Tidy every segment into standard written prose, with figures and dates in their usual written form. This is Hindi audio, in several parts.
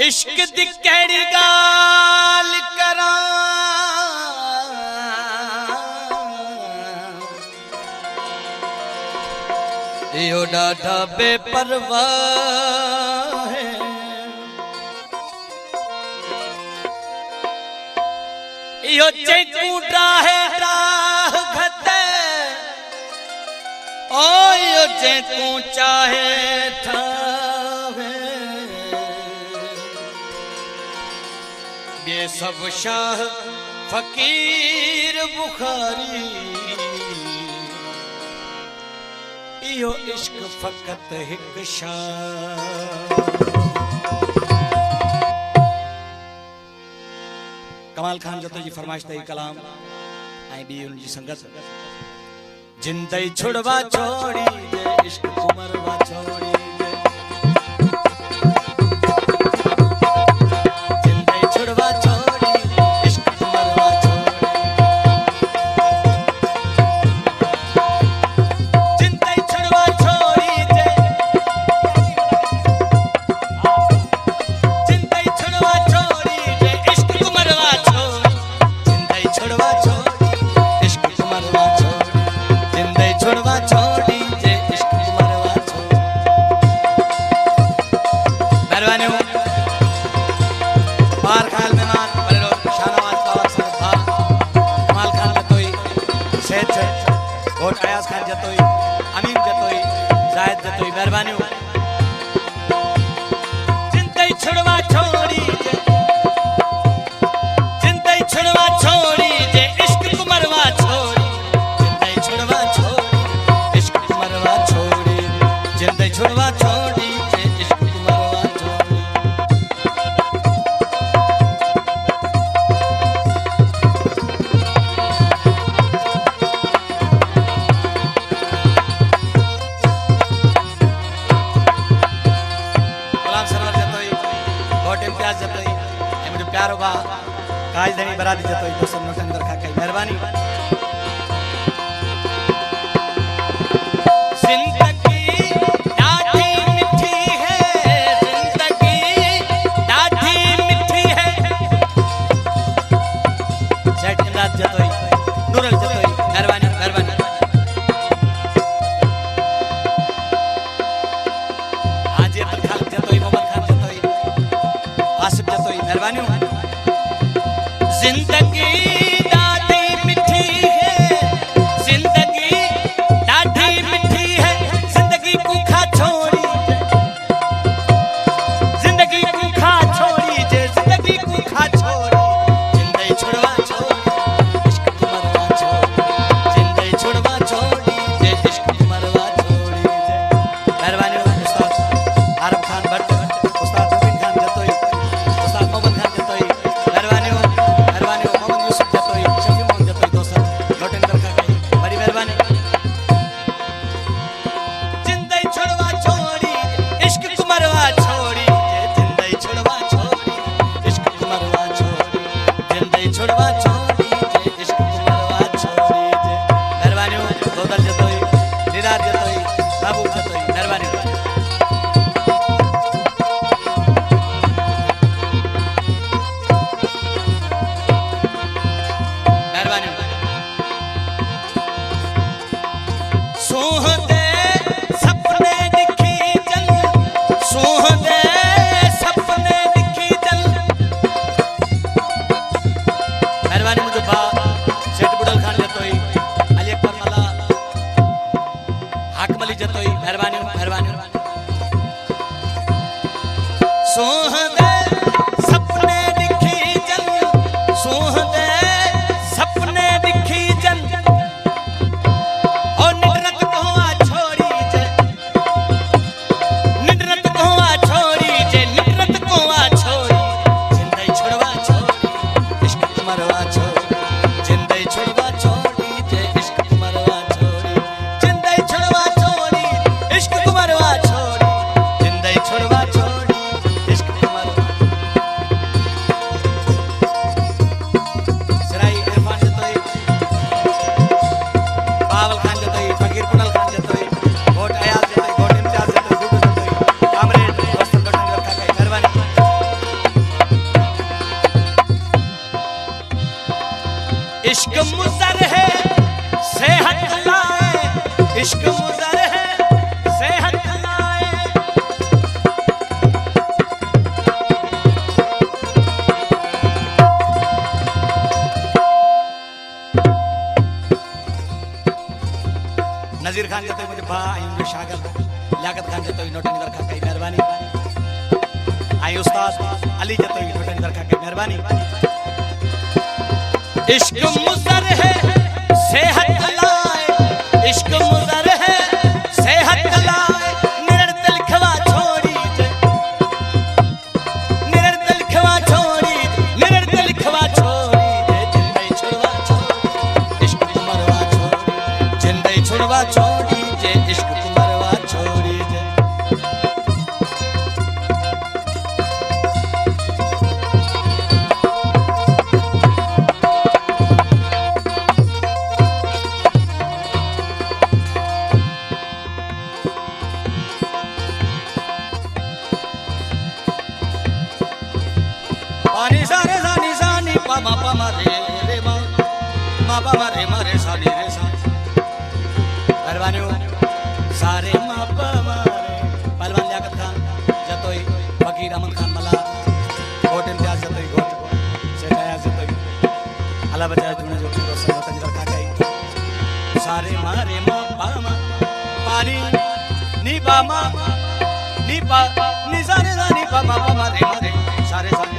इश्क दी केड़ी गाल करा यो डाढ़ा बेपरवाह है। यो चेकूटा है राह घते ओ यो चेकू चाहे ठावे ये सब शाह फकीर बुखारी यो इश्क फकत हिक शाह। कमाल खान जो जी फरमाइश तई कलाम आई बी उनजी संगत जिंदई छुड़वा छोड़ी दे इश्क कुमरवा छोड़ी दे जिंदई छुड़वा छोड़ी इश्क कुमरवा छोड़ी जिंदई छुड़वा छोड़ी दे जिंदई छुड़वा छोड़ी दे इश्क कुमरवा छोड़ी जिंदई छुड़वा छोड़ी इश्क कुमरवा छोड़ी जिंदई छुड़वा छोड़ी जे इश्क कुमरवा छोड़ी। मेहरबानी बाहर ख्याल मेहमान बड़े लोग शाहनवाज पावर से भाग कमाल खान जतोई सेठ वोट अयाज खान जतोई अमीन जतोई जायद जतोई मेहरबानी जिंदई छुड़वा छोड़ी जे जिंदई छुड़वा छोड़ी जे इश्क कुमरवा छोड़ी जिंदई छुड़वा छोड़ी इश्क कुमरवा छोड़ी जिंदई छुड़वा छोड़ी जे इश्क कुमरवा छोड़ी। गुलाम सरवर जतोई बहुत इम्तियाज जतोई ए मुझे प्यारो बा काज धनी बरादी जतोई दोस्तों नोटन कर खा के मेहरबानी। जिंदगी डाढ़ी मिठी है जिंदगी डाढ़ी मिठी है सेठ इमरान जतोई नूरल जतोई मेहरबानी मेहरबानी हाजी अब्दुल खालिक जतोई मोहम्मद खान जतोई आसिफ जतोई मेहरबानी। जिंदगी डाढ़ी मिठी है जिंदगी डाढ़ी मिठी है जिंदगी को खा छोड़ी जिंदगी को खा छोड़ी जे जिंदगी को खा छोड़ी जिंदई छुड़वा छोड़ी इश्क कुमरवा छोड़ी जिंदई छुड़वा छोड़ी जे इश्क कुमरवा छोड़ी जे मेहरबानी उस्ताद आरब खान भट्ट उस्ताद रुबिन खान जतोई उस्ताद मोहम्मद खान जतोई मेहरबानी मोहम्मद यूसुफ जतोई शफी मोहम्मद जतोई दोस्त लौटन कर का गई बड़ी मेहरबानी। जिंदई छुड़वा छोड़ी इश्क कुमरवा छोड़ी जिंदई छुड़वा छोड़ी इश्क कुमरवा छोड़ी जिंदई छुड़वा छोड़ी इश्क कुमरवा छोड़ी मेहरबानी गोदर जतोई दीदार जतोई महबूब जतोई मेहरबानी मेहरबानी। सोह दे सपने दिखी जल सोह दे सपने दिखी जल मेहरबानी मुझे बा सेठ बुडल खान जतोई अली अकबर मला हाकिम अली जतोई मेहरबानी मेहरबानी। सोह दे सपने दिखी जल सोह दे सपने दिखी जल और निडरत कोआ छोड़ी जे निडरत कोआ छोड़ी जे निडरत कोआ छोड़ी जिंदई छुड़वा छोड़ी इश्क कुमरवा छोड़ी जिंदई छुड़वा छोड़ी जे इश्क कुमरवा छोड़ी जिंदई छुड़वा छोड़ी इश्क कुमरवा छोड़ी जिंदई छुड़वा छोड़ी इश्क कुमरवा इश्क मुज़र है सेहत लाए, इश्क मुज़र है सेहत लाए। नज़ीर खान जतोई मुझे भाई मुझे शागिर्द लियाकत खान जतोई नोटन दरखा कई मेहरबानी आई उस्ताद अली जतोई नोटन दरखा कई मेहरबानी। इश्क मुज़र है सेहत लाए, इश्क मुज़र है सेहत लाए। निरतल खवा छोड़ी जे, निरतल खवा छोड़ी, निरतल खवा छोड़ी जे, जिंदई छुड़वा छोड़ी इश्क मरवा छोड़ी, जिंदई छुड़वा छोड़ी जे, इश्क मरवा छोड़ी जे। पानी सारे सानी सानी पा मा पा मा रे मा मा पा मा रे सानी रे सा। मेहरबानी सारे मा पा मा रे। पहलवान लियाकत खान जतोई फकीर अहमद खान मला गोट इम्तियाज जतोई गोट शेख अयाज जतोई अल्लाह बचाए तूने जो की दोस्त वतन दरखा गई। सारे मारे मा पा मा पानी नी पा मा नी पा नी सारे सानी पा मा पा मा रे सारे सारे।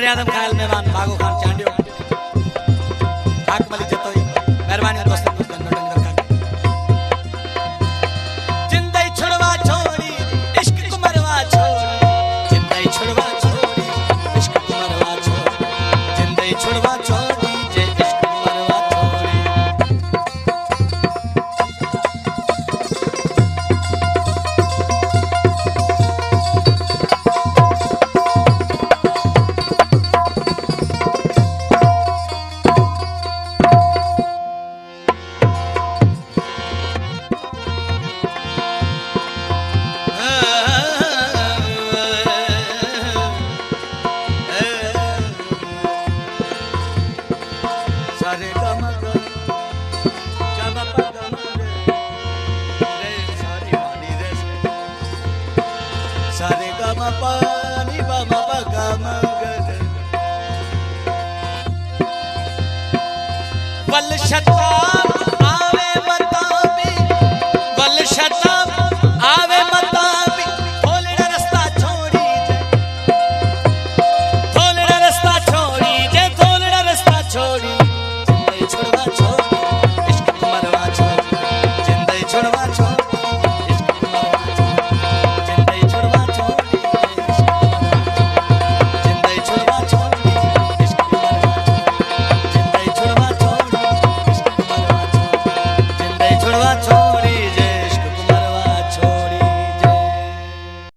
आदम खायल मेहमान बागो खान चांडियो मली जतोई मेहरबानी दोस्त जिंदई छुड़वा छोड़ी इश्क कुमरवा छोड़ी, जिंदई छुड़वा छोड़ी इश्क कुमरवा छोड़ी, जिंदई छुड़वा छोड़ी जे इश्क कुमरवा छोड़ी। सारे गम गम प गम रे सारे वाणी रे सारे गम प नी प म प गम ग वल शता